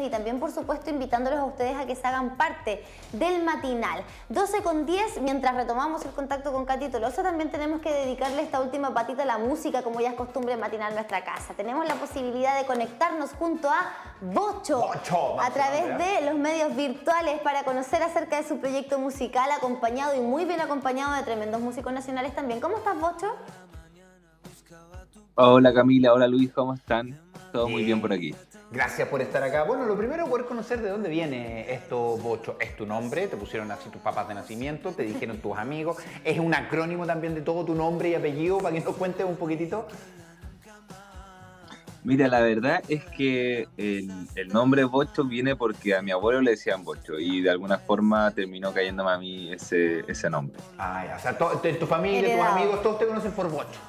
y también, por supuesto, invitándolos a ustedes a que se hagan parte del matinal. 12:10, mientras retomamos el contacto con Katy Tolosa, también tenemos que dedicarle esta última patita a la música, como ya es costumbre en Matinal Nuestra Casa. Tenemos la posibilidad de conectarnos junto a Bocho a través de los medios virtuales para conocer acerca de su proyecto musical, acompañado y muy bien acompañado de tremendos músicos nacionales también. ¿Cómo estás, Bocho? Hola Camila, hola Luis, ¿cómo están? Todo muy bien por Bien. aquí. Gracias por estar acá. Bueno, lo primero, poder conocer de dónde viene esto, Bocho. ¿Es tu nombre? ¿Te pusieron así tus papás de nacimiento? ¿Te dijeron tus amigos? ¿Es un acrónimo también de todo tu nombre y apellido para que nos cuentes un poquitito? Mira, la verdad es que el nombre Bocho viene porque a mi abuelo le decían Bocho y de alguna forma terminó cayéndome a mí ese nombre. Ah, ya. O sea, tu familia, tus Heredado. amigos, todos te conocen por Bocho.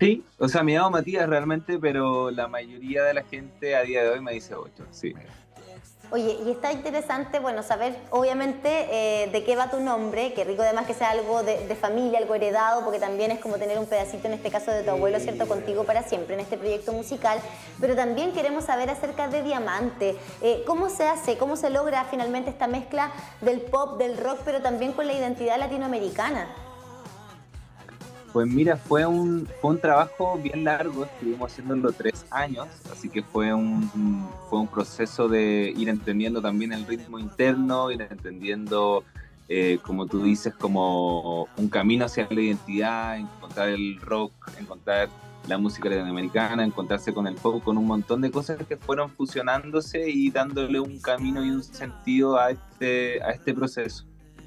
Sí, o sea, me llamo Matías realmente, pero la mayoría de la gente a día de hoy me dice Bocho, sí. Oye, y está interesante, bueno, saber obviamente de qué va tu nombre, qué rico además que sea algo de familia, algo heredado, porque también es como tener un pedacito, en este caso de tu abuelo, ¿cierto?, contigo para siempre en este proyecto musical, pero también queremos saber acerca de Diamante, cómo se hace, cómo se logra finalmente esta mezcla del pop, del rock, pero también con la identidad latinoamericana. Pues mira, fue un trabajo bien largo, estuvimos haciéndolo 3 años, así que fue un proceso de ir entendiendo también el ritmo interno, ir entendiendo, como tú dices, como un camino hacia la identidad, encontrar el rock, encontrar la música latinoamericana, encontrarse con el pop, con un montón de cosas que fueron fusionándose y dándole un camino y un sentido a este proceso.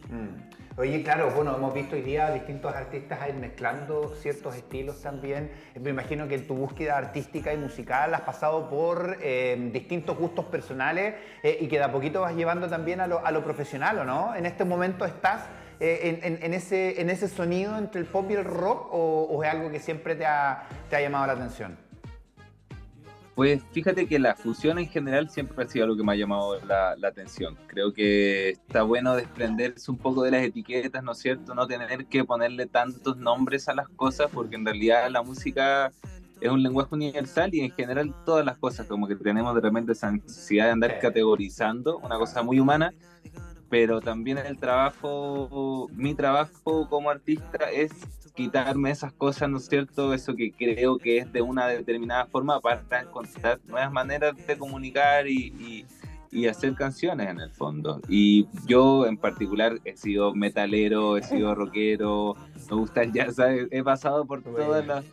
Mm. Oye, claro, bueno, hemos visto hoy día distintos artistas ahí mezclando ciertos estilos también. Me imagino que en tu búsqueda artística y musical has pasado por distintos gustos personales y que de a poquito vas llevando también a lo profesional, ¿o no? ¿En este momento estás en ese sonido entre el pop y el rock o es algo que siempre te ha llamado la atención? Pues fíjate que la fusión en general siempre ha sido algo que me ha llamado la atención. Creo que está bueno desprenderse un poco de las etiquetas, ¿no es cierto? No tener que ponerle tantos nombres a las cosas, porque en realidad la música es un lenguaje universal y en general todas las cosas, como que tenemos de repente esa necesidad de Sí, andar categorizando, una cosa claro. muy humana, pero también el trabajo, mi trabajo como artista es quitarme esas cosas, ¿no es cierto? Eso que creo que es de una determinada forma para encontrar nuevas maneras de comunicar y hacer canciones en el fondo. Y yo en particular he sido metalero, he sido rockero, me gusta el jazz, ¿sabes? He pasado por todas Buena. las...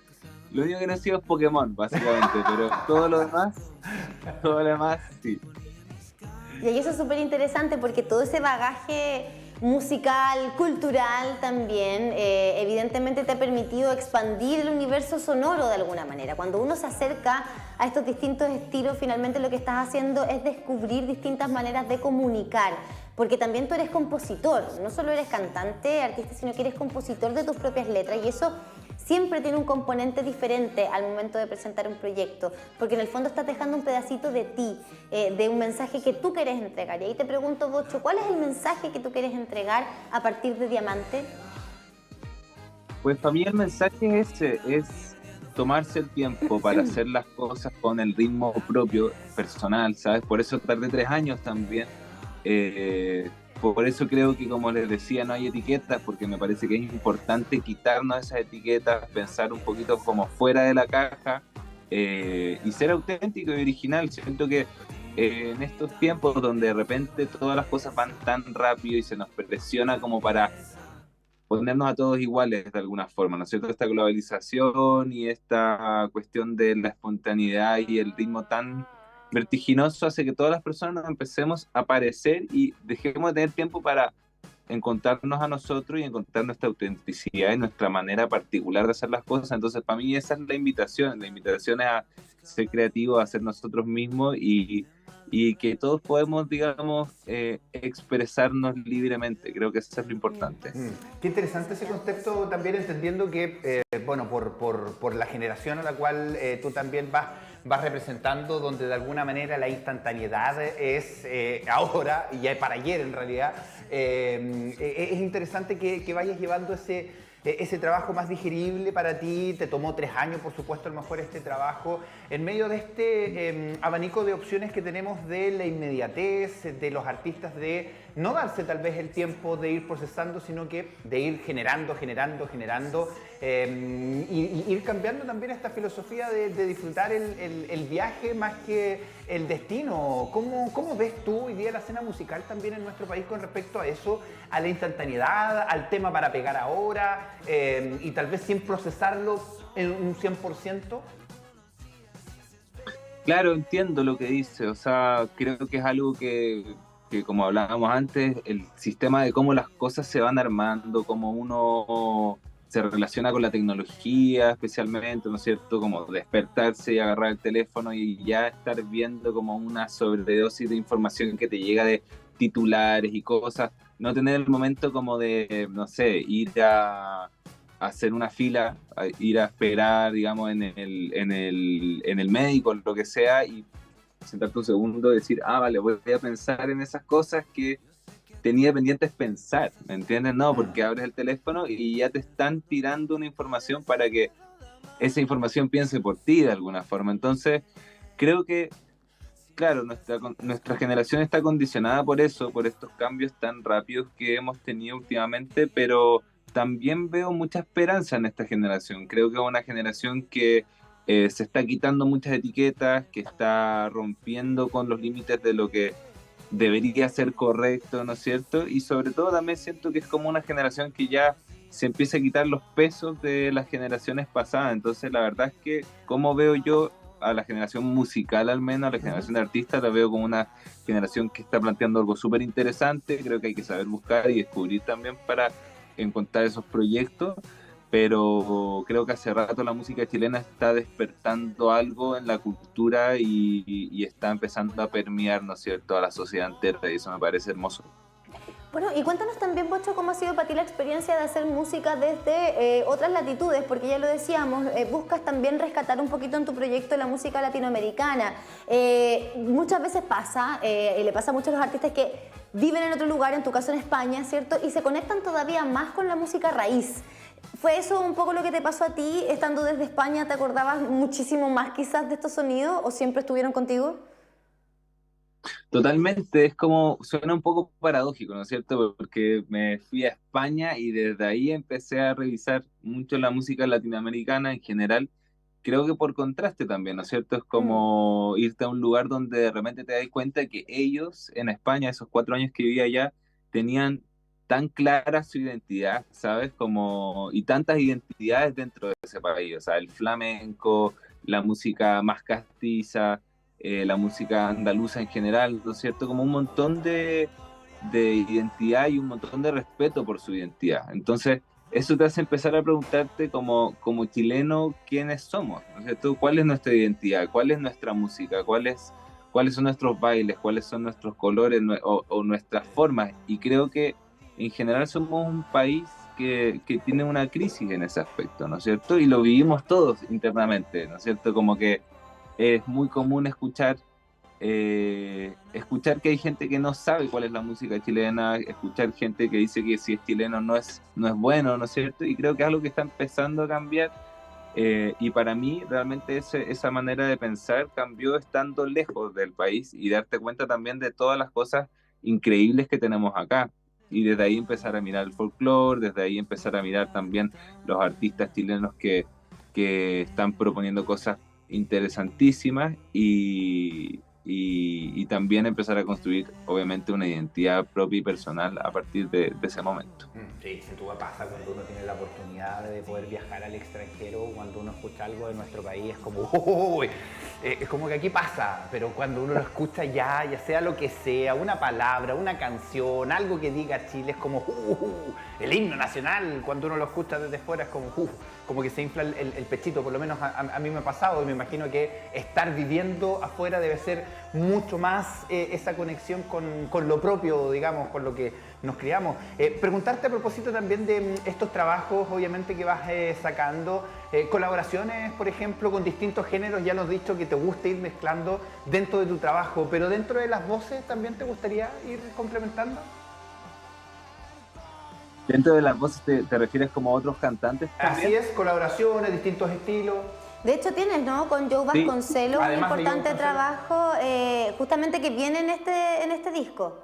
Lo único que no he sido es Pokémon, básicamente, pero todo lo demás, sí. Y eso es súper interesante porque todo ese bagaje musical, cultural también, evidentemente te ha permitido expandir el universo sonoro de alguna manera. Cuando uno se acerca a estos distintos estilos, finalmente lo que estás haciendo es descubrir distintas maneras de comunicar. Porque también tú eres compositor, no solo eres cantante, artista, sino que eres compositor de tus propias letras y eso siempre tiene un componente diferente al momento de presentar un proyecto, porque en el fondo estás dejando un pedacito de ti, de un mensaje que tú quieres entregar. Y ahí te pregunto, Bocho, ¿cuál es el mensaje que tú quieres entregar a partir de Diamante? Pues para mí el mensaje es tomarse el tiempo para hacer las cosas con el ritmo propio, personal, ¿sabes? Por eso tardé 3 años también. Eh, por eso creo que, como les decía, no hay etiquetas, porque me parece que es importante quitarnos esas etiquetas, pensar un poquito como fuera de la caja y ser auténtico y original. Siento que en estos tiempos donde de repente todas las cosas van tan rápido y se nos presiona como para ponernos a todos iguales de alguna forma, ¿no es cierto? Esta globalización y esta cuestión de la espontaneidad y el ritmo tan vertiginoso hace que todas las personas nos empecemos a parecer y dejemos de tener tiempo para encontrarnos a nosotros y encontrar nuestra autenticidad y nuestra manera particular de hacer las cosas. Entonces, para mí esa es la invitación. La invitación es a ser creativos, a ser nosotros mismos y que todos podemos, digamos, expresarnos libremente. Creo que eso es lo importante. Qué interesante ese concepto también, entendiendo que, bueno, por la generación a la cual tú también vas representando, donde de alguna manera la instantaneidad es ahora, y ya es para ayer en realidad, es interesante que vayas llevando ese trabajo más digerible para ti? Te tomó 3 años, por supuesto, a lo mejor este trabajo. En medio de este abanico de opciones que tenemos de la inmediatez, de los artistas, de no darse tal vez el tiempo de ir procesando, sino que de ir generando, y ir cambiando también esta filosofía de disfrutar el viaje más que el destino. ¿Cómo ves tú hoy día la escena musical también en nuestro país con respecto a eso, a la instantaneidad, al tema para pegar ahora, y tal vez sin procesarlo en un 100%? Claro, entiendo lo que dice, o sea, creo que es algo que como hablábamos antes, el sistema de cómo las cosas se van armando, cómo uno se relaciona con la tecnología especialmente, ¿no es cierto? Como despertarse y agarrar el teléfono y ya estar viendo como una sobredosis de información que te llega de titulares y cosas, no tener el momento como de, no sé, ir a hacer una fila, a ir a esperar, digamos, en el médico, lo que sea, y sentarte un segundo y decir, vale, voy a pensar en esas cosas que tenía pendientes pensar, ¿me entiendes? No, porque abres el teléfono y ya te están tirando una información para que esa información piense por ti de alguna forma. Entonces, creo que, claro, nuestra generación está condicionada por eso, por estos cambios tan rápidos que hemos tenido últimamente, pero también veo mucha esperanza en esta generación. Creo que es una generación que se está quitando muchas etiquetas, que está rompiendo con los límites de lo que debería ser correcto, ¿no es cierto? Y sobre todo también siento que es como una generación que ya se empieza a quitar los pesos de las generaciones pasadas. Entonces la verdad es que como veo yo a la generación musical, al menos a la generación de artistas, la veo como una generación que está planteando algo súper interesante. Creo que hay que saber buscar y descubrir también para encontrar esos proyectos, pero creo que hace rato la música chilena está despertando algo en la cultura y está empezando a permear, ¿no es cierto?, a la sociedad entera, y eso me parece hermoso. Bueno, y cuéntanos también, Pocho, cómo ha sido para ti la experiencia de hacer música desde otras latitudes, porque ya lo decíamos, buscas también rescatar un poquito en tu proyecto la música latinoamericana. Muchas veces pasa, y le pasa a muchos los artistas que viven en otro lugar, en tu caso en España, ¿cierto?, y se conectan todavía más con la música raíz. ¿Fue eso un poco lo que te pasó a ti, estando desde España? ¿Te acordabas muchísimo más quizás de estos sonidos o siempre estuvieron contigo? Totalmente, es como, suena un poco paradójico, ¿no es cierto? Porque me fui a España y desde ahí empecé a revisar mucho la música latinoamericana en general, creo que por contraste también, ¿no es cierto? Es como irte a un lugar donde de repente te das cuenta que ellos en España, esos 4 años que vivía allá, tenían tan clara su identidad, ¿sabes? Como, y tantas identidades dentro de ese país, o sea, el flamenco, la música más castiza, la música andaluza en general, ¿no es cierto? Como un montón de identidad y un montón de respeto por su identidad. Entonces, eso te hace empezar a preguntarte como chileno quiénes somos, ¿no es cierto? ¿Cuál es nuestra identidad? ¿Cuál es nuestra música? ¿Cuáles son nuestros bailes? ¿Cuáles son nuestros colores o nuestras formas? Y creo que en general somos un país que tiene una crisis en ese aspecto, ¿no es cierto? Y lo vivimos todos internamente, ¿no es cierto? Como que es muy común escuchar que hay gente que no sabe cuál es la música chilena, escuchar gente que dice que si es chileno no es bueno, ¿no es cierto? Y creo que es algo que está empezando a cambiar, y para mí realmente esa manera de pensar cambió estando lejos del país y darte cuenta también de todas las cosas increíbles que tenemos acá. Y desde ahí empezar a mirar el folclore, desde ahí empezar a mirar también los artistas chilenos que están proponiendo cosas interesantísimas y también empezar a construir obviamente una identidad propia y personal a partir de ese momento. Sí, sin duda pasa cuando uno tiene la oportunidad de poder viajar al extranjero, cuando uno escucha algo de nuestro país es como, es como que aquí pasa, pero cuando uno lo escucha ya sea lo que sea, una palabra, una canción, algo que diga Chile es como, el himno nacional, cuando uno lo escucha desde fuera es como que se infla el pechito, por lo menos a mí me ha pasado y me imagino que estar viviendo afuera debe ser mucho más esa conexión con lo propio, digamos, con lo que nos criamos. Preguntarte a propósito también de estos trabajos, obviamente, que vas sacando, colaboraciones, por ejemplo, con distintos géneros, ya nos has dicho que te gusta ir mezclando dentro de tu trabajo, pero dentro de las voces también te gustaría ir complementando. Dentro de las voces te refieres como a otros cantantes también. Así es, colaboraciones, distintos estilos. De hecho tienes, ¿no? Con Joe Sí. Vasconcelos un Además de Joe importante Vasconcelos. trabajo, justamente que viene en este disco.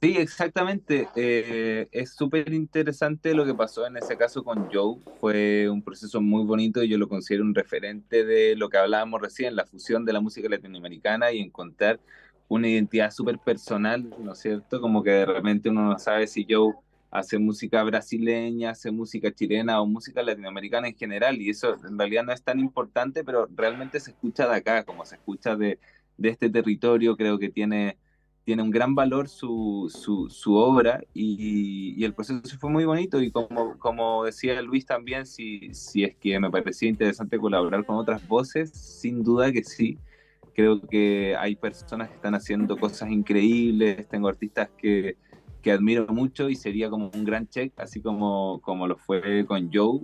Sí, exactamente. Es súper interesante lo que pasó en ese caso con Joe. Fue un proceso muy bonito y yo lo considero un referente de lo que hablábamos recién, la fusión de la música latinoamericana y encontrar una identidad súper personal, ¿no es cierto? Como que de repente uno no sabe si Joe hace música brasileña, hace música chilena o música latinoamericana en general, y eso en realidad no es tan importante, pero realmente se escucha de acá, como se escucha de este territorio. Creo que tiene un gran valor su obra, y el proceso fue muy bonito, y como decía Luis también, si es que me parecía interesante colaborar con otras voces, sin duda que sí. Creo que hay personas que están haciendo cosas increíbles, tengo artistas que admiro mucho y sería como un gran check, así como lo fue con Joe,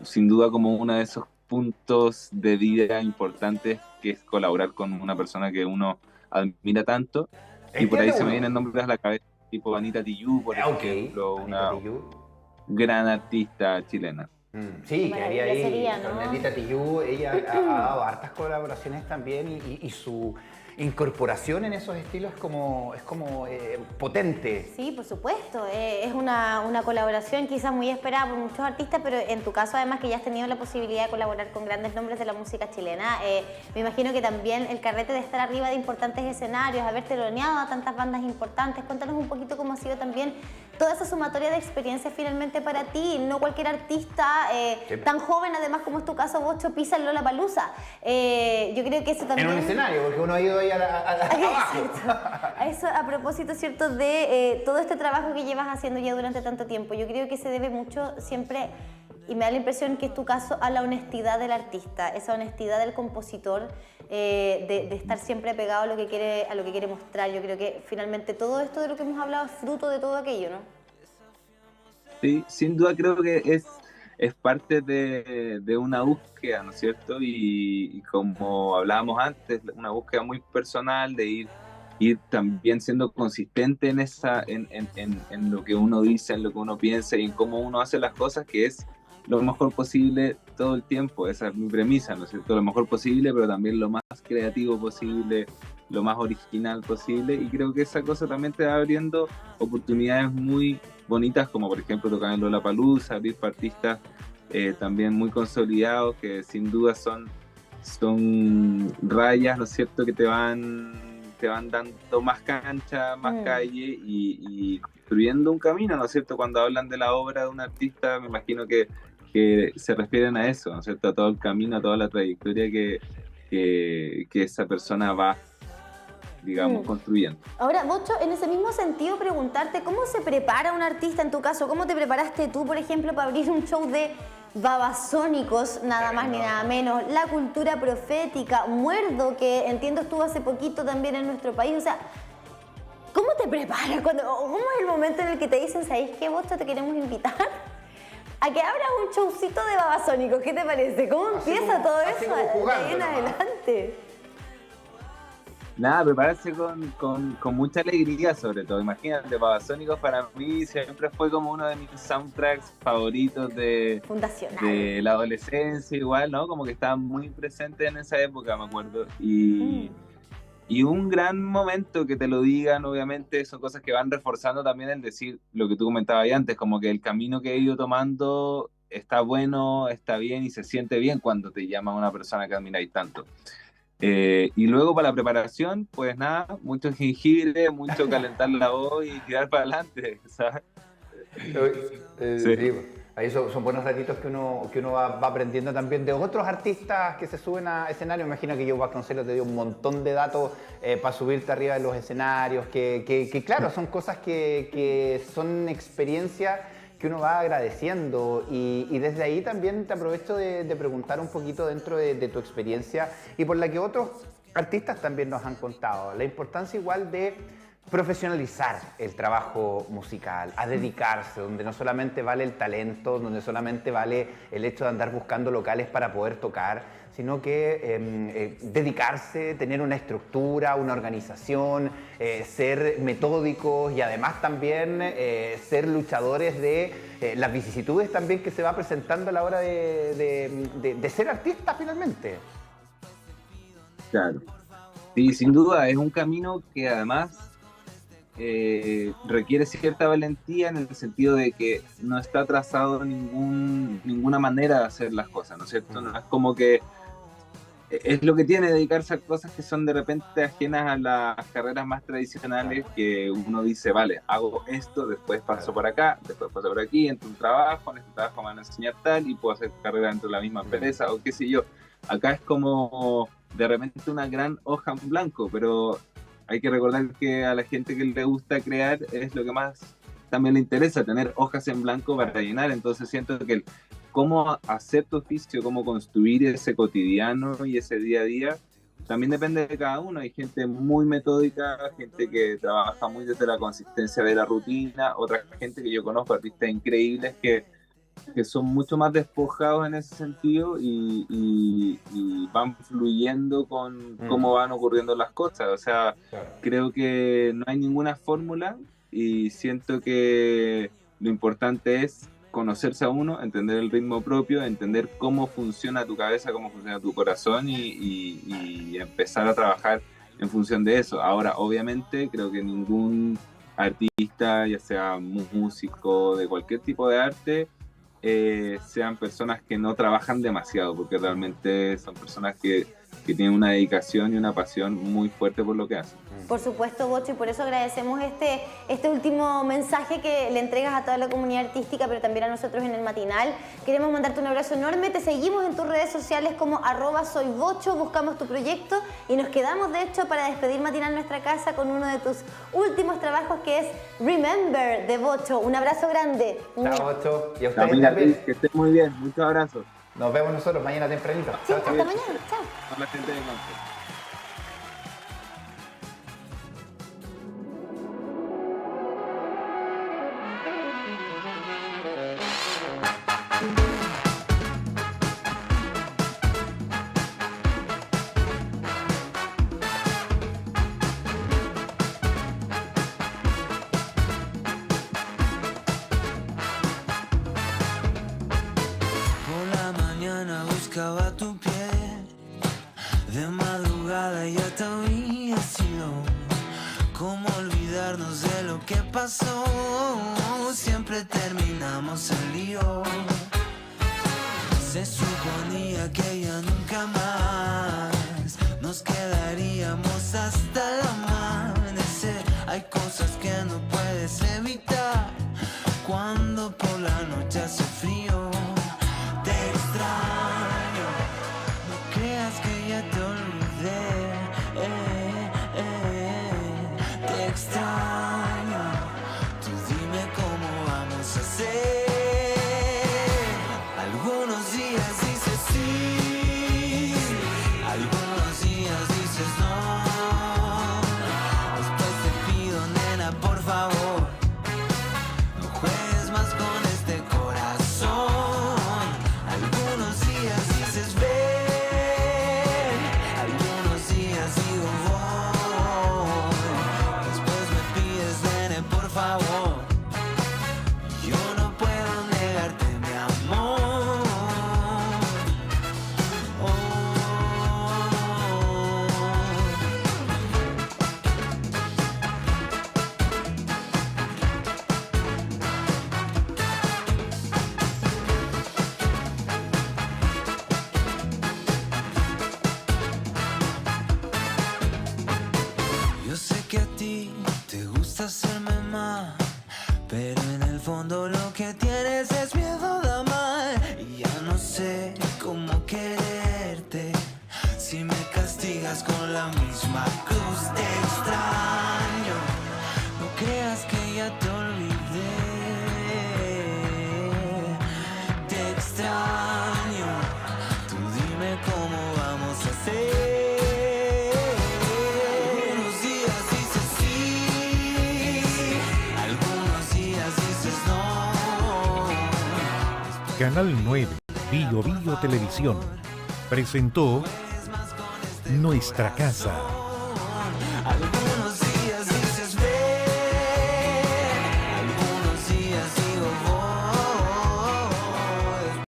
sin duda como uno de esos puntos de vida importantes, que es colaborar con una persona que uno admira tanto, y por ahí Entiendo se me uno. vienen nombres a la cabeza, tipo Anita Tijoux, por Ok, ejemplo, Anita una Tijoux. gran artista chilena. Sí, Qué quedaría maravilla ahí sería, con ¿no? Anita Tijoux. Ella ha dado hartas colaboraciones también y su incorporación en esos estilos es como potente. Sí, por supuesto. Es una colaboración quizás muy esperada por muchos artistas, pero en tu caso además que ya has tenido la posibilidad de colaborar con grandes nombres de la música chilena, me imagino que también el carrete de estar arriba de importantes escenarios, haber teloneado a tantas bandas importantes. Cuéntanos un poquito cómo ha sido también toda esa sumatoria de experiencias finalmente para ti. No cualquier artista tan joven, además como es tu caso, Bocho, pisa el Lollapalooza. Yo creo que eso también... En un escenario, porque uno ha ido ahí abajo. Exacto. A eso, a propósito, ¿cierto? De todo este trabajo que llevas haciendo ya durante tanto tiempo. Yo creo que se debe mucho siempre, y me da la impresión que es tu caso, a la honestidad del artista, esa honestidad del compositor, de estar siempre apegado a lo que quiere mostrar. Yo creo que finalmente todo esto de lo que hemos hablado es fruto de todo aquello, ¿no? Sí, sin duda creo que es parte de una búsqueda, ¿no es cierto? Y como hablábamos antes, una búsqueda muy personal de ir también siendo consistente en lo que uno dice, en lo que uno piensa y en cómo uno hace las cosas, que es lo mejor posible todo el tiempo. Esa es mi premisa, ¿no es cierto? Lo mejor posible, pero también lo más creativo posible, lo más original posible, y creo que esa cosa también te va abriendo oportunidades muy bonitas, como por ejemplo tocar en Lollapalooza, abrir para artistas también muy consolidados, que sin duda son rayas, ¿no es cierto?, que te van dando más cancha, más calle, y construyendo un camino, ¿no es cierto? Cuando hablan de la obra de un artista, me imagino que se refieren a eso, ¿no es cierto? A todo el camino, a toda la trayectoria que esa persona va, digamos, construyendo. Ahora, Bocho, en ese mismo sentido, preguntarte cómo se prepara un artista, en tu caso, cómo te preparaste tú, por ejemplo, para abrir un show de Babasónicos, nada más ni nada menos, La Cultura Profética, Muerdo, que entiendo estuvo hace poquito también en nuestro país. O sea, ¿cómo te preparas? ¿Cómo es el momento en el que te dicen, ¿sabéis qué, Bocho, te queremos invitar a que abras un showcito de Babasónicos? ¿Qué te parece? ¿Cómo empieza todo así eso como de ahí jugando en nomás. adelante? Nada, prepararse con mucha alegría, sobre todo. Imagínate, Babasónicos para mí siempre fue como uno de mis soundtracks favoritos Fundacional. de la adolescencia, igual, ¿no? Como que estaba muy presente en esa época, me acuerdo. Y un gran momento que te lo digan, obviamente, son cosas que van reforzando también el decir lo que tú comentabas ahí antes, como que el camino que he ido tomando está bueno, está bien y se siente bien cuando te llama una persona que admiráis tanto. Y luego para la preparación, pues nada, mucho jengibre, mucho calentar la voz y tirar para adelante, ¿sabes? Sí. Sí, ahí son buenos ratitos que uno va aprendiendo también de otros artistas que se suben a escenarios. Me imagino que Joe Vasconcelos te dio un montón de datos para subirte arriba de los escenarios, que claro, son cosas que son experiencias que uno va agradeciendo, y desde ahí también te aprovecho de preguntar un poquito dentro de tu experiencia y por la que otros artistas también nos han contado, la importancia igual de profesionalizar el trabajo musical, a dedicarse, donde no solamente vale el talento, donde solamente vale el hecho de andar buscando locales para poder tocar, sino que dedicarse, tener una estructura, una organización, ser metódicos y además también ser luchadores de las vicisitudes también que se va presentando a la hora de ser artista finalmente. Claro. Sí, sin duda, es un camino que además requiere cierta valentía en el sentido de que no está trazado ninguna manera de hacer las cosas, ¿no es cierto? No es como que es lo que tiene dedicarse a cosas que son de repente ajenas a las carreras más tradicionales, que uno dice, vale, hago esto, después paso por acá, después paso por aquí, entro un trabajo, en este trabajo me van a enseñar tal y puedo hacer carrera dentro de la misma empresa o qué sé yo. Acá es como de repente una gran hoja en blanco, pero hay que recordar que a la gente que le gusta crear es lo que más también le interesa, tener hojas en blanco para llenar. Entonces siento que cómo hacer tu oficio, cómo construir ese cotidiano y ese día a día, también depende de cada uno. Hay gente muy metódica, gente que trabaja muy desde la consistencia de la rutina, otra gente que yo conozco, artistas increíbles que son mucho más despojados en ese sentido y van fluyendo con cómo van ocurriendo las cosas. O sea, creo que no hay ninguna fórmula y siento que lo importante es conocerse a uno, entender el ritmo propio, entender cómo funciona tu cabeza, cómo funciona tu corazón y empezar a trabajar en función de eso. Ahora, obviamente, creo que ningún artista, ya sea músico, de cualquier tipo de arte, sean personas que no trabajan demasiado, porque realmente son personas que tienen una dedicación y una pasión muy fuerte por lo que hacen. Por supuesto, Bocho, y por eso agradecemos este último mensaje que le entregas a toda la comunidad artística, pero también a nosotros en el matinal. Queremos mandarte un abrazo enorme, te seguimos en tus redes sociales como @soybocho, buscamos tu proyecto y nos quedamos de hecho para despedir Matinal en nuestra casa con uno de tus últimos trabajos que es Remember de Bocho. Un abrazo grande. Chao, Bocho. Y a ustedes también. Que estén muy bien, muchos abrazos. Nos vemos nosotros mañana tempranito. Sí, hasta mañana. Chao. A la gente de Monte. Buscaba tu piel de madrugada y ya te había sido. ¿Cómo olvidarnos de lo que pasó? Siempre terminamos el lío. Se suponía que ya nunca más nos quedaríamos hasta el amanecer. Hay cosas que no puedes evitar cuando por la noche hace frío. Te extraño, no creas que ya te olvidé. Te extraño, tú dime cómo vamos a hacer. Algunos días dices sí, algunos días dices no. Después te pido, nena, por favor, no juegues más con este corazón. Algunos días dices ven, algunos días digo voy. Después me pides, nene, por favor, yo no puedo negarte mi amor. Yo sé que a ti te gusta hacerme mal, pero en el fondo lo que tienes es miedo de amar. Y ya no sé cómo quererte si me castigas con la misma cruz. Te extraño, no creas que ya te olvidé. Te extraño, tú dime cómo vamos a hacer. Algunos días dices sí, Canal 9, Bio Bio Televisión, presentó Nuestra Casa.